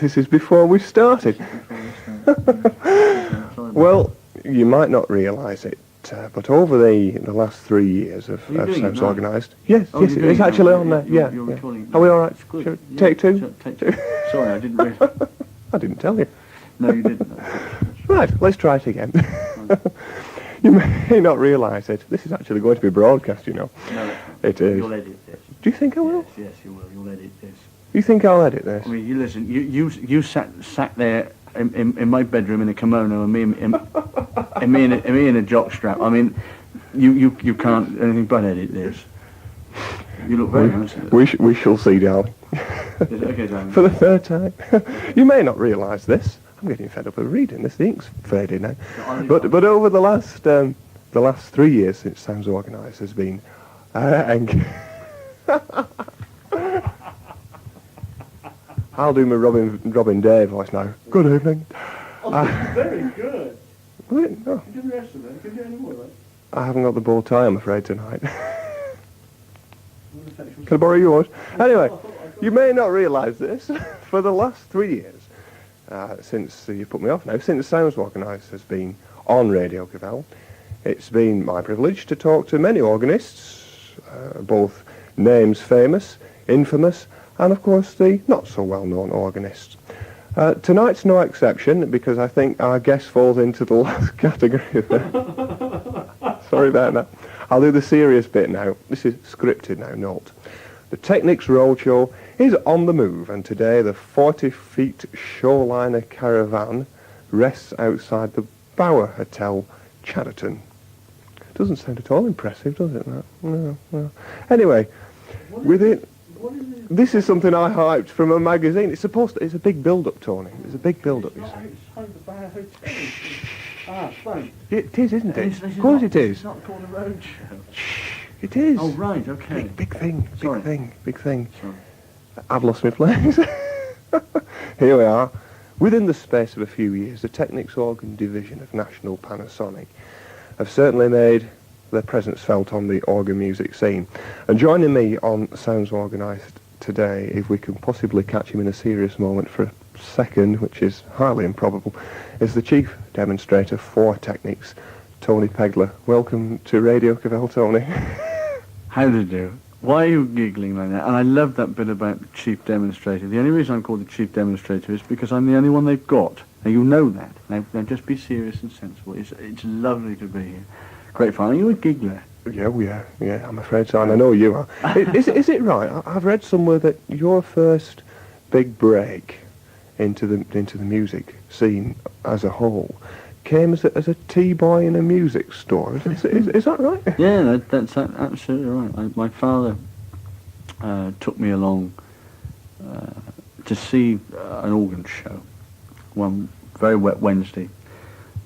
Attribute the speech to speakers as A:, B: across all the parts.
A: This is before we started. Well, you might not realise it, but over the last 3 years of Sounds Organised... Yes, yes, it's actually on there. Yeah. Are we all right? Take two?
B: Sorry, I didn't realise.
A: I didn't tell you.
B: No, you didn't.
A: Right, let's try it again. You may not realise it. This is actually going to be broadcast, you know.
B: No,
A: it is.
B: You'll edit this.
A: Do you think I will?
B: Yes, you will. You'll edit this.
A: You think I'll edit this?
B: I mean, you listen. You sat there in my bedroom in a kimono, and me in a jockstrap. I mean, you can't anything but edit this. You look very nice.
A: We shall see, darling.
B: Okay, darling.
A: For the third time. You may not realise this. I'm getting fed up of reading this. The ink's faded now. But over the last 3 years since Sounds Organised has been... I'll do my Robin Day voice now. Good evening.
B: Very good.
A: No.
B: You do the rest of it. Can you do any more of it?
A: I haven't got the bow tie, I'm afraid, tonight. Can I borrow yours? Anyway, you may not realise this. For the last 3 years, since you put me off now, since Sounds Organised has been on Radio Cavell, it's been my privilege to talk to many organists, both names famous, infamous, and of course the not so well-known organists. Tonight's no exception because I think our guest falls into the last category. Sorry about that. I'll do the serious bit now. This is scripted now, note. The Technics Roadshow is on the move, and today the 40-feet shoreliner caravan rests outside the Bower Hotel, Chatterton. Doesn't sound at all impressive, does it? No. Anyway, with it... This is something I hyped from a magazine. It's a big build-up, Tony. It's a big build-up, you see.
B: Right.
A: It is, isn't it? Of course it is.
B: It's not called a roadshow.
A: It is.
B: Oh, right, okay.
A: Big thing.
B: Sorry.
A: Sorry.
B: I've
A: lost my place. Here we are. Within the space of a few years, the Technics Organ Division of National Panasonic have certainly made their presence felt on the organ music scene. And joining me on Sounds Organised today, if we can possibly catch him in a serious moment for a second, which is highly improbable, is the chief demonstrator for Technics, Toney Pegler. Welcome to Radio Cavell, Tony.
B: How do you do? Why are you giggling like that? And I love that bit about the chief demonstrator. The only reason I'm called the chief demonstrator is because I'm the only one they've got. Now, you know that. Now just be serious and sensible. It's lovely to be here. Great fun. Are you a giggler?
A: Yeah, I'm afraid so, and I know you are. Is it right? I've read somewhere that your first big break into the music scene as a whole came as a tea boy in a music store. Is that right?
B: Yeah, that's absolutely right. My father took me along to see an organ show one very wet Wednesday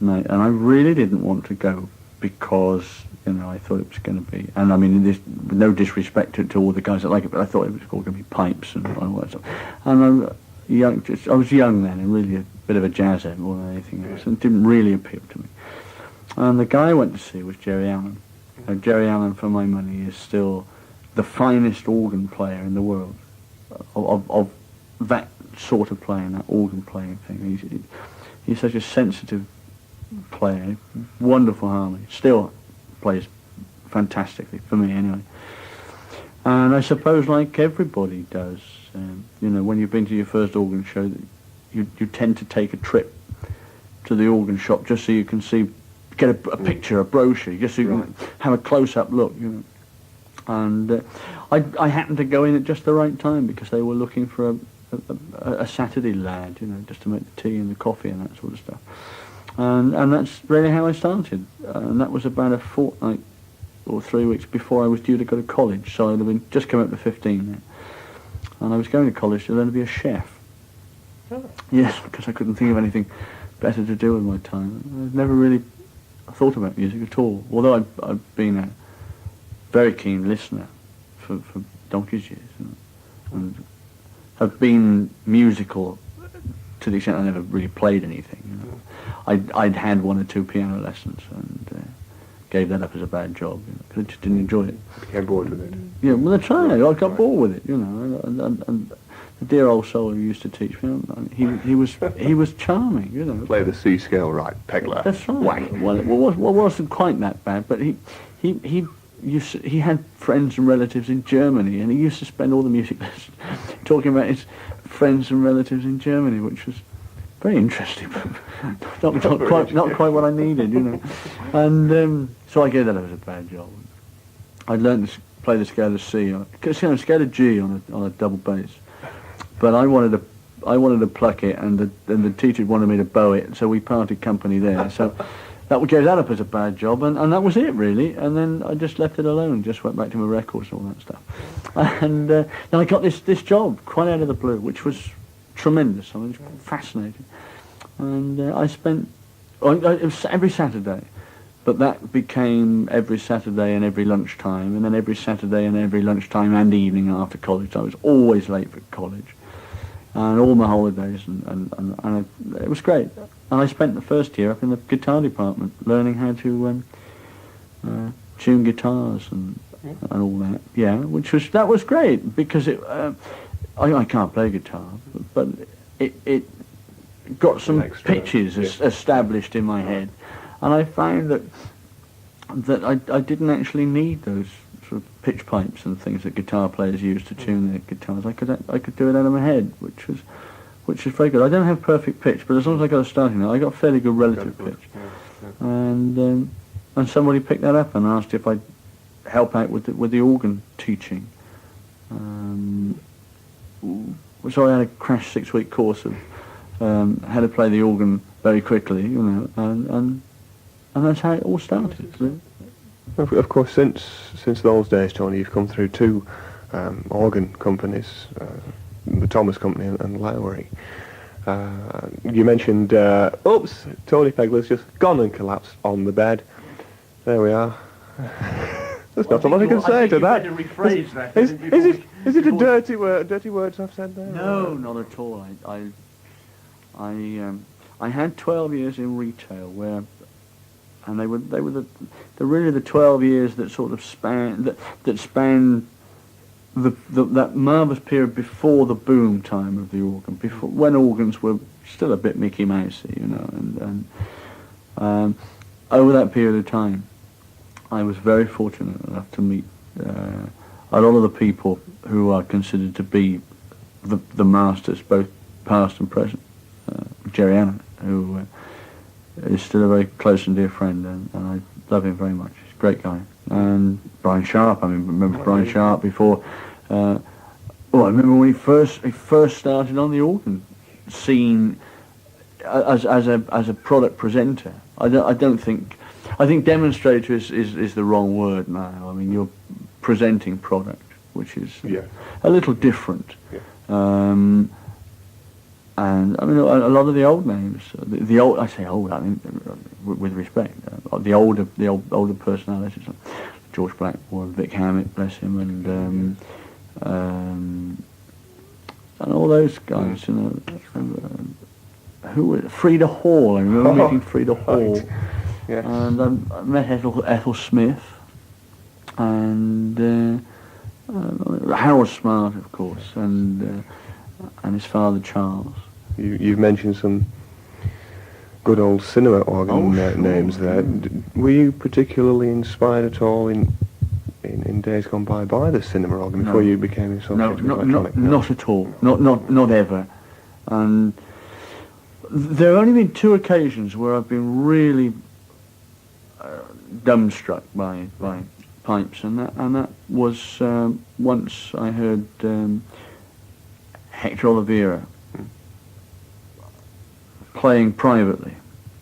B: night, and I really didn't want to go because, you know, I thought it was going to be, and I mean, with no disrespect to all the guys that like it, but I thought it was all going to be pipes and all that stuff. And I was young then, and really a bit of a jazzer more than anything else, and it didn't really appeal to me. And the guy I went to see was Jerry Allen. Jerry Allen, for my money, is still the finest organ player in the world, of that sort of playing, that organ playing thing. He's such a sensitive player, wonderful harmony, still plays fantastically, for me anyway. And I suppose like everybody does, you know, when you've been to your first organ show, you tend to take a trip to the organ shop just so you can get a picture, a brochure, just so you can have a close-up look, you know. And I happened to go in at just the right time because they were looking for a Saturday lad, you know, just to make the tea and the coffee and that sort of stuff. And that's really how I started. And that was about a fortnight or 3 weeks before I was due to go to college. So I'd have been just come up to 15 then. And I was going to college to learn to be a chef. Oh. Yes, because I couldn't think of anything better to do with my time. I've never really thought about music at all. Although I've been a very keen listener for donkey's years. And have been musical to the extent I never really played anything. You know. I'd had 1 or 2 piano lessons and gave that up as a bad job, you know, because I just didn't enjoy it.
A: Became bored with it.
B: Yeah, well, that's right. I got bored with it, you know. And the dear old soul who used to teach me. He was charming, you know.
A: Play the C scale right, Pegler.
B: That's right.
A: Whack.
B: Well, it wasn't quite that bad, but he had friends and relatives in Germany, and he used to spend all the music lessons talking about his friends and relatives in Germany, which was very interesting, but not quite what I needed, you know. And so I gave that as a bad job. I learned to play the scale of C, scale of G on a double bass, but I wanted to pluck it, and the teacher wanted me to bow it, so we parted company there. So that gave that up as a bad job, and that was it really. And then I just left it alone, just went back to my records and all that stuff. And then I got this job quite out of the blue, which was tremendous. I mean, it was fascinating. And I spent it was every Saturday, but that became every Saturday and every lunchtime, and then every Saturday and every lunchtime and evening after college. I was always late for college, and all my holidays, and it was great. And I spent the first year up in the guitar department learning how to tune guitars and all that. Yeah, that was great because I can't play guitar, but it got some pitches established in my head, and I found that I didn't actually need those sort of pitch pipes and things that guitar players use to tune their guitars. I could do it out of my head, which was very good. I don't have perfect pitch, but as long as I got a starting note, I got fairly good relative pitch. And somebody picked that up and asked if I'd help out with the organ teaching. So I had a crash 6-week course of how to play the organ very quickly, you know, and that's how it all started. Really.
A: Of course, since those days, Tony, you've come through two organ companies, the Thomas Company and Lowry. You mentioned, oops, Toney Pegler's just gone and collapsed on the bed. There we are. There's not a lot I can say to that.
B: Rephrase that.
A: Is it a dirty word? Dirty words I've said there?
B: No, not at all. I had 12 years in retail and they were really the 12 years that sort of spanned that marvellous period before the boom time of the organ, before when organs were still a bit Mickey Mousey, you know, and over that period of time, I was very fortunate enough to meet a lot of the people who are considered to be the masters, both past and present. Jerry Allen, who is still a very close and dear friend, and I love him very much. He's a great guy. And Brian Sharp, I remember Brian Sharp before. I remember when he first started on the organ scene as a product presenter. I think demonstrator is the wrong word now. I mean, you're presenting product, which is a little different. Yeah. And I mean, a lot of the old names, the old, I say old, I mean, with respect, the older personalities, like George Blackmore, Vic Hammett, bless him, and all those guys, you know, who were Frida Hall. I remember meeting Frida Hall, right. Yes. And I met Ethel Smith, and Harold Smart, of course, and his father Charles.
A: You've mentioned some good old cinema organ names there. Were you particularly inspired at all in days gone by the cinema organ before you became associated with electronic?
B: Not at all. Not ever. And there have only been 2 occasions where I've been really dumbstruck by pipes, and that was once I heard Hector Oliveira playing privately,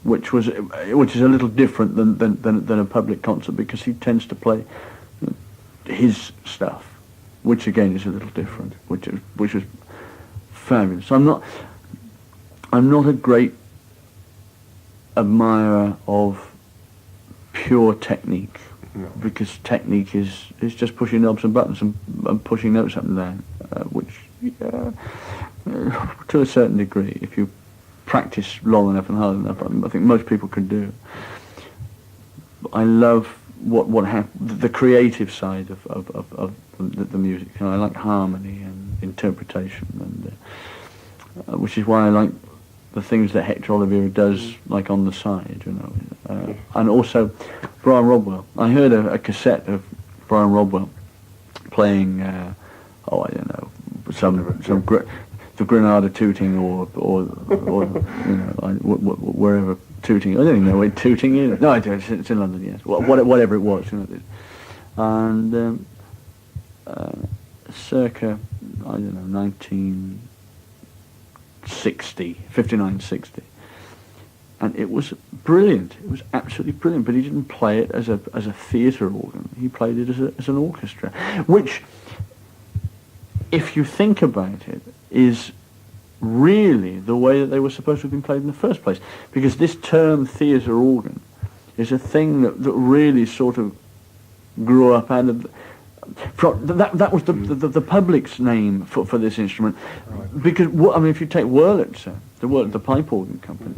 B: which is a little different than a public concert, because he tends to play his stuff, which again is a little different, which was fabulous. I'm not a great admirer of pure technique, because technique is just pushing knobs and buttons and pushing notes up and down, which to a certain degree, if you practice long enough and hard enough, I think most people could do. I love what the creative side of the music. You know, I like harmony and interpretation, and which is why I like the things that Hector Oliveira does, like on the side, and also Brian Rodwell. I heard a cassette of Brian Rodwell playing, I don't know, the Granada tooting or wherever tooting. I don't even know where tooting is. No, I do. It's in London. Yes, whatever it was, and circa, I don't know, 1960, 59, 60. And it was brilliant. It was absolutely brilliant. But he didn't play it as a theatre organ. He played it as an orchestra, which, if you think about it, is really the way that they were supposed to have been played in the first place. Because this term theatre organ is a thing that really sort of grew up out of... That was the public's name for this instrument. Right. Because, if you take Wurlitzer, the pipe organ company,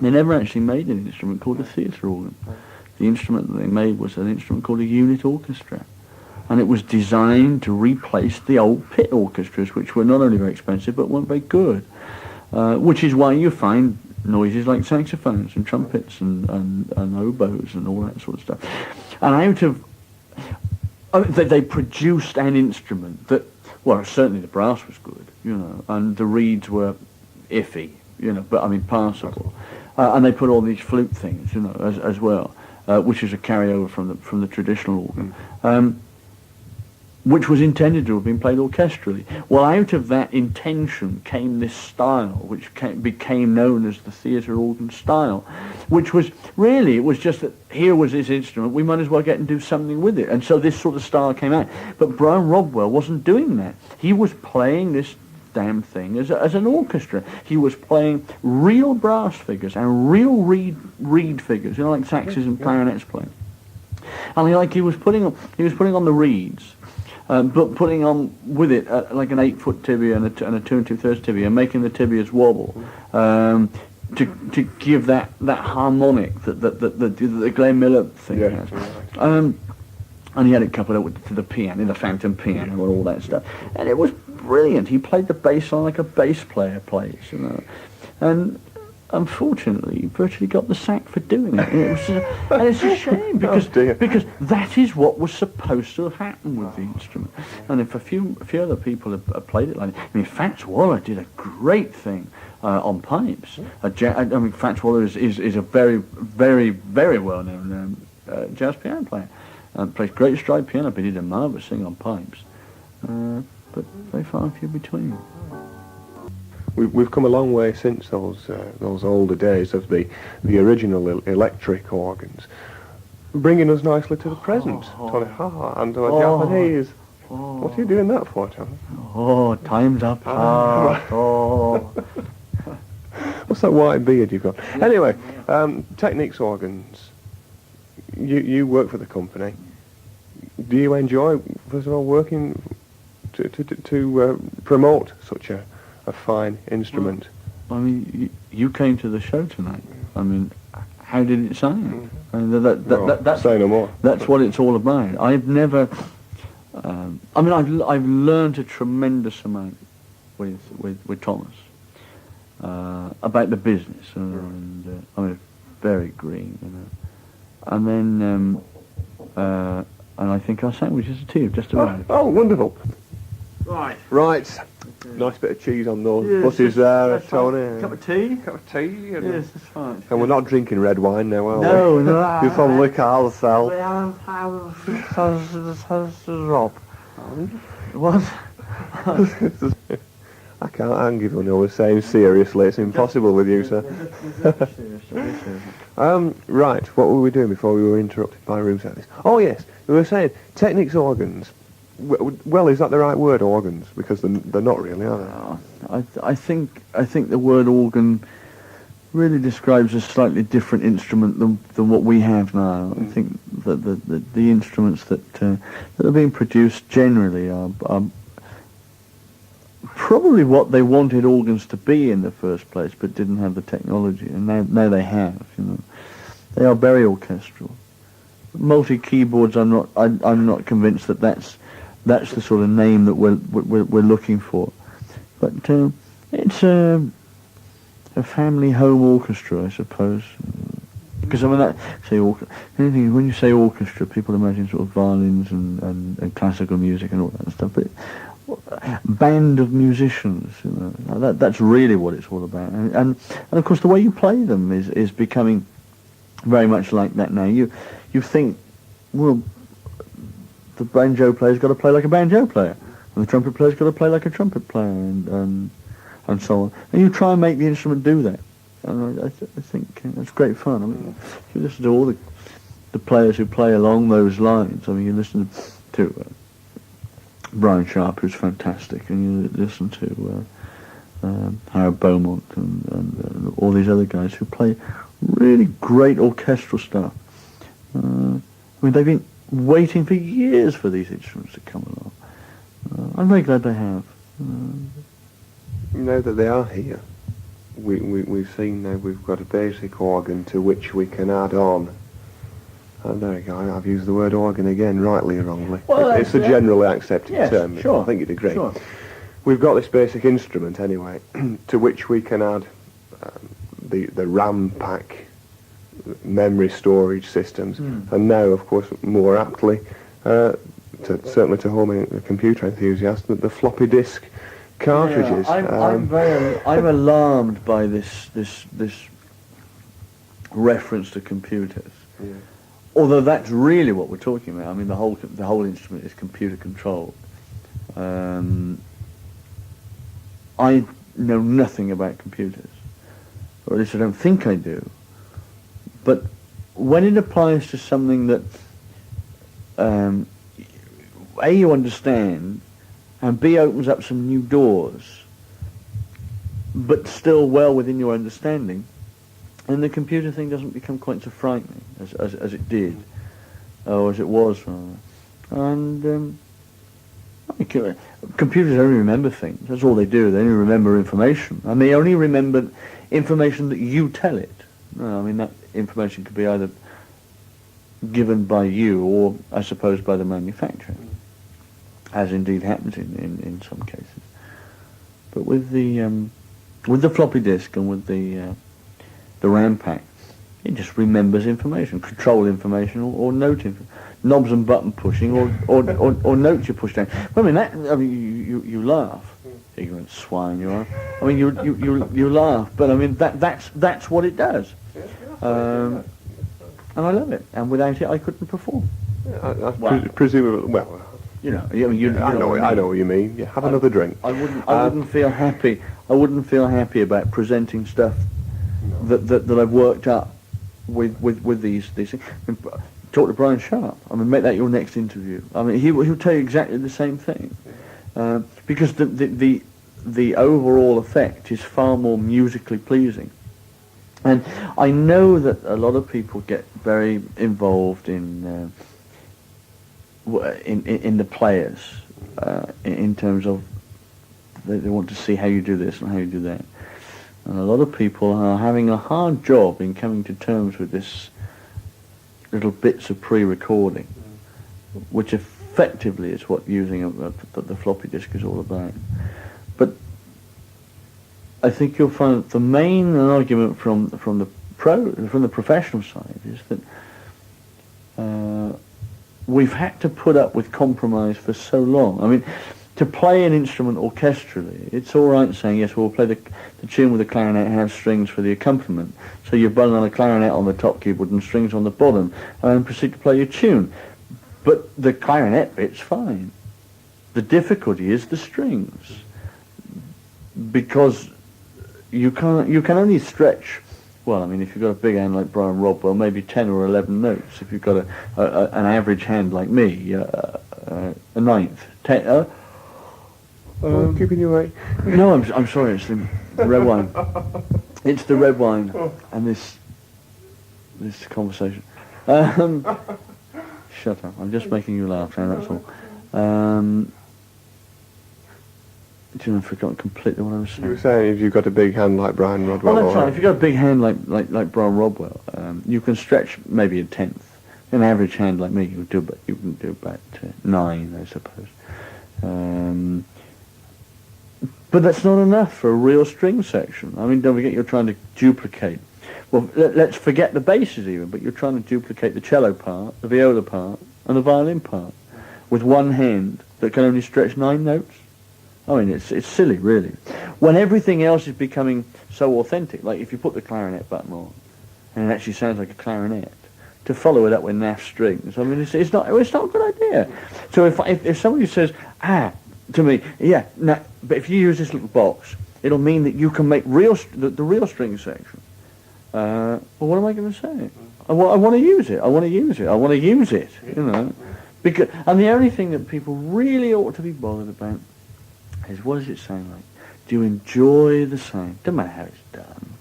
B: they never actually made an instrument called a theatre organ. The instrument that they made was an instrument called a unit orchestra. And it was designed to replace the old pit orchestras, which were not only very expensive, but weren't very good. Which is why you find noises like saxophones and trumpets and oboes and all that sort of stuff. And out of... they produced an instrument that, well, certainly the brass was good, and the reeds were iffy, but passable. And they put all these flute things, as well, which is a carryover from the traditional organ, which was intended to have been played orchestrally. Well, out of that intention came this style, which became known as the theatre organ style, which was really, it was just that here was this instrument, we might as well get and do something with it. And so this sort of style came out. But Brian Rodwell wasn't doing that. He was playing this damn thing as an orchestra. He was playing real brass figures and real reed figures, like saxes and clarinets playing. And he was putting on the reeds. But putting on with it like an 8-foot tibia and a 2 2/3 tibia, making the tibias wobble to give that harmonic that the Glenn Miller thing has. Right. And he had it coupled up to the piano, the phantom piano, and all that stuff. And it was brilliant. He played the bass line like a bass player plays, And unfortunately, he virtually got the sack for doing it. And it's a shame, because that is what was supposed to have happened with the instrument. And if a few other people have played it like that, Fats Waller did a great thing on pipes. Fats Waller is a very, very, very well-known jazz piano player. Plays great stride piano, but he did a marvellous thing on pipes. But very far and few between.
A: We've come a long way since those older days of the original electric organs, bringing us nicely to the present. Tony, and Japanese. What are you doing that for, Tony?
B: Oh, time's up.
A: What's that white beard you've got? Anyway, Technics organs. You work for the company. Do you enjoy, first of all, working to promote such a fine instrument?
B: Well, you came to the show tonight. How did it sound? That's,
A: say no more.
B: That's what it's all about. I've never... I've learned a tremendous amount with Thomas about the business, and very green, And then, and I think our sandwich is a tea just about.
A: Oh, wonderful.
B: Right.
A: Nice bit of cheese on those buses there, Tony.
B: Cup of tea?
A: Cup of tea.
B: Yes, that's fine.
A: And we're not drinking red wine now, are we?
B: No.
A: Just on liquor ourselves.
B: Rob. What?
A: I can give you the same seriously. It's impossible with you, sir. Right, what were we doing before we were interrupted by room service? Oh yes, we were saying Technics organs. Well, is that the right word, organs? Because they're not really, are they?
B: I think the word organ really describes a slightly different instrument than what we have now. I think that the instruments that are being produced generally are probably what they wanted organs to be in the first place, but didn't have the technology, and now they have. They are very orchestral. Multi keyboards, I'm not convinced that that's that's the sort of name that we're looking for. But it's a family home orchestra, I suppose. Because I mean, anything when you say orchestra, people imagine sort of violins and classical music and all that stuff. But band of musicians, you know, that's really what it's all about. And of course, the way you play them is becoming very much like that now. You think, well, the banjo player's got to play like a banjo player, and the trumpet player's got to play like a trumpet player, and so on. And you try and make the instrument do that. And I think that's great fun. I mean, if you listen to all the players who play along those lines, I mean, you listen to Brian Sharp, who's fantastic, and you listen to Howard Beaumont and all these other guys who play really great orchestral stuff. I mean, they've been waiting for years for these instruments to come along. I'm very glad they have.
A: Now that they are here, we've seen now we've got a basic organ to which we can add on. And there you go, I've used the word organ again, rightly or wrongly. Well, it's a generally accepted term.
B: Sure.
A: I think you'd agree.
B: Sure.
A: We've got this basic instrument anyway, to which we can add the RAM pack memory storage systems, and now, of course, more aptly, certainly to home computer enthusiasts, the floppy disk cartridges.
B: Yeah, I'm alarmed by this reference to computers.
A: Yeah.
B: Although that's really what we're talking about. I mean, the whole instrument is computer controlled. I know nothing about computers, or at least I don't think I do. But when it applies to something that A, you understand, and B, opens up some new doors, but still well within your understanding, and the computer thing doesn't become quite so frightening as it did, or as it was rather. And computers only remember things. That's all they do. They only remember information, and they only remember information that you tell it. I mean, that information could be either given by you or, I suppose, by the manufacturer, as indeed happens in some cases. But with the floppy disk and with the RAM pack, it just remembers information, control information, or note knobs and button pushing, or notes you push down. Well, I mean, you laugh, ignorant swine you are. I mean, you laugh, but I mean that's what it does. And I love it. And without it, I couldn't perform.
A: Presumably, well,
B: you know, I
A: know what you mean. Yeah, have another drink.
B: I wouldn't feel happy. I wouldn't feel happy about presenting stuff that I've worked up with these things. I mean, talk to Brian Sharp. I mean, make that your next interview. I mean, he'll tell you exactly the same thing, because the overall effect is far more musically pleasing. And I know that a lot of people get very involved in the players, in terms of they want to see how you do this and how you do that. And a lot of people are having a hard job in coming to terms with this little bits of pre-recording, which effectively is what using the floppy disk is all about. But I think you'll find that the main argument from the professional side is that we've had to put up with compromise for so long. I mean, to play an instrument orchestrally, it's all right saying, yes, we'll play the tune with the clarinet and have strings for the accompaniment. So you're button on a clarinet on the top keyboard and strings on the bottom, and then proceed to play your tune. But the clarinet bit's fine. The difficulty is the strings, because you can only stretch. Well, I mean, if you've got a big hand like Brian Rodwell, maybe 10 or 11 notes. If you've got an average hand like me, a ninth, 10.
A: Keeping you away.
B: No, I'm sorry. It's the red wine. It's the red wine and this conversation. Shut up. I'm just making you laugh now. That's all. I've forgotten completely what I was saying.
A: You were saying if you've got a big hand like Brian Rodwell.
B: Well, that's right. If you've got a big hand like Brian Rodwell, you can stretch maybe a tenth. An average hand like me, you can do about 9, I suppose. But that's not enough for a real string section. I mean, don't forget you're trying to duplicate. Well, let's forget the basses even, but you're trying to duplicate the cello part, the viola part, and the violin part with one hand that can only stretch 9 notes. I mean, it's silly, really. When everything else is becoming so authentic, like if you put the clarinet button on, and it actually sounds like a clarinet, to follow it up with naff strings, I mean, it's not a good idea. So if somebody says, to me, yeah, no, but if you use this little box, it'll mean that you can make the real string section. Well, what am I going to say? I want to use it. I want to use it. I want to use it. You know, and the only thing that people really ought to be bothered about is, what does it sound like? Do you enjoy the sound? Doesn't matter how it's done.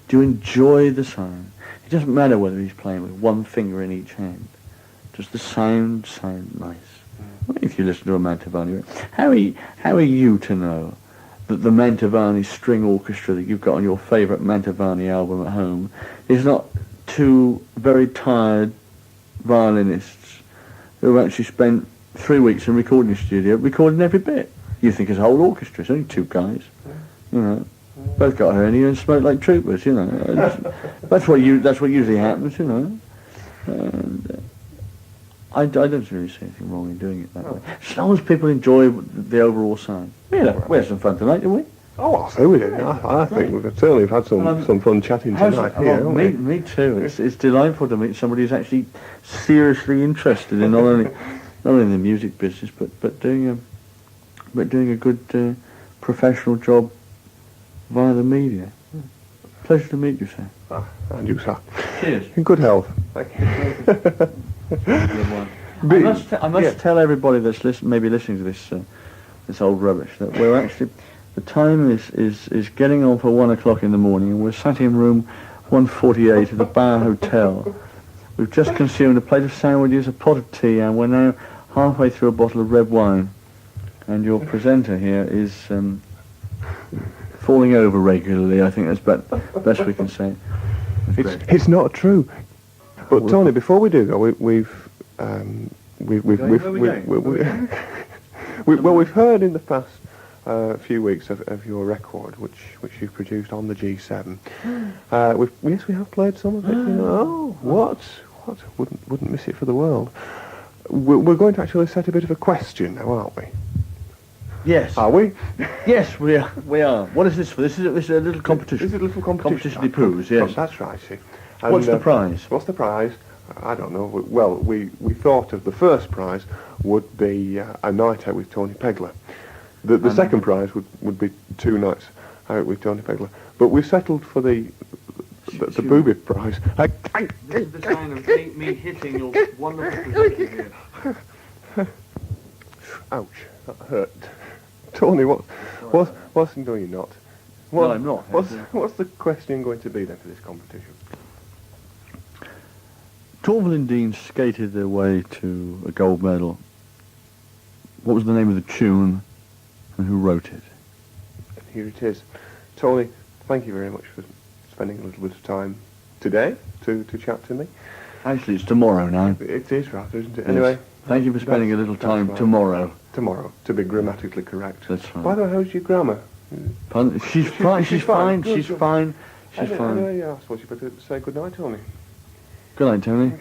B: Do you enjoy the sound? It doesn't matter whether he's playing with one finger in each hand. Does the sound nice? If you listen to a Mantovani, how are you to know that the Mantovani string orchestra that you've got on your favourite Mantovani album at home is not 2 very tired violinists who have actually spent 3 weeks in a recording studio recording every bit? You think it's a whole orchestra, it's only 2 guys, you know. Both got a hernia and smoke like troopers, you know. That's what usually happens, you know. And, I don't really see anything wrong in doing it that way. As long as people enjoy the overall sound. We had some fun tonight, didn't we?
A: Oh, I'll say we did. I think we've certainly had some fun chatting tonight here.
B: Me too. It's delightful to meet somebody who's actually seriously interested in not only the music business, but doing a good professional job via the media. Pleasure to meet you, sir.
A: And you, sir.
B: Cheers.
A: In good health. Thank you.
B: I must tell everybody that's maybe listening to this old rubbish that we're actually, the time is getting on for 1 o'clock in the morning, and we're sat in room 148 of the Bar Hotel. We've just consumed a plate of sandwiches, a pot of tea, and we're now halfway through a bottle of red wine. And your presenter here is falling over regularly. I think that's best we can say.
A: It's not true. But Tony, before we do go, we've heard in the past few weeks of your record, which you've produced on the G7. We have played some of it. You know, what? Wouldn't miss it for the world. We're going to actually set a bit of a question now, aren't we?
B: Yes.
A: Are we?
B: Yes, we are. What is this for? This is a little competition.
A: This is a little competition.
B: Competition de poos, yes.
A: That's right, see.
B: And, what's the prize?
A: What's the prize? I don't know. Well, we thought of the first prize would be a night out with Toney Pegler. The second prize would be 2 nights out with Toney Pegler. But we've settled for the booby prize.
B: This is the sign of me hitting your wonderful presenter here.
A: Ouch, that hurt. Tony, what's no, you're not.
B: No, I'm not.
A: What's the question going to be then for this competition?
B: Torval and Dean skated their way to a gold medal. What was the name of the tune and who wrote it?
A: And here it is. Tony, thank you very much for spending a little bit of time today to chat to me.
B: Actually, it's tomorrow now.
A: It is rather, isn't it?
B: Yes.
A: Anyway.
B: Thank you for spending a little time tomorrow.
A: Tomorrow, to be grammatically correct.
B: That's right.
A: By the way, how's your grammar?
B: Pardon? She's fine. She's fine.
A: Good,
B: She's
A: good.
B: fine. She's fine.
A: Anyway, I suppose you better say good night, Tony.
B: Good night, Tony.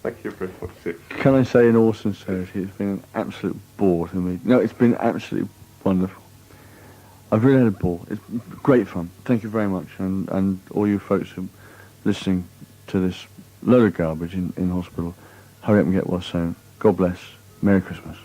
A: Thank you very much, Sid.
B: Can I say in all sincerity, it's been an absolute bore to me. No, it's been absolutely wonderful. I've really had a ball. It's great fun. Thank you very much. And all you folks who are listening to this load of garbage in hospital, hurry up and get well soon. God bless. Merry Christmas.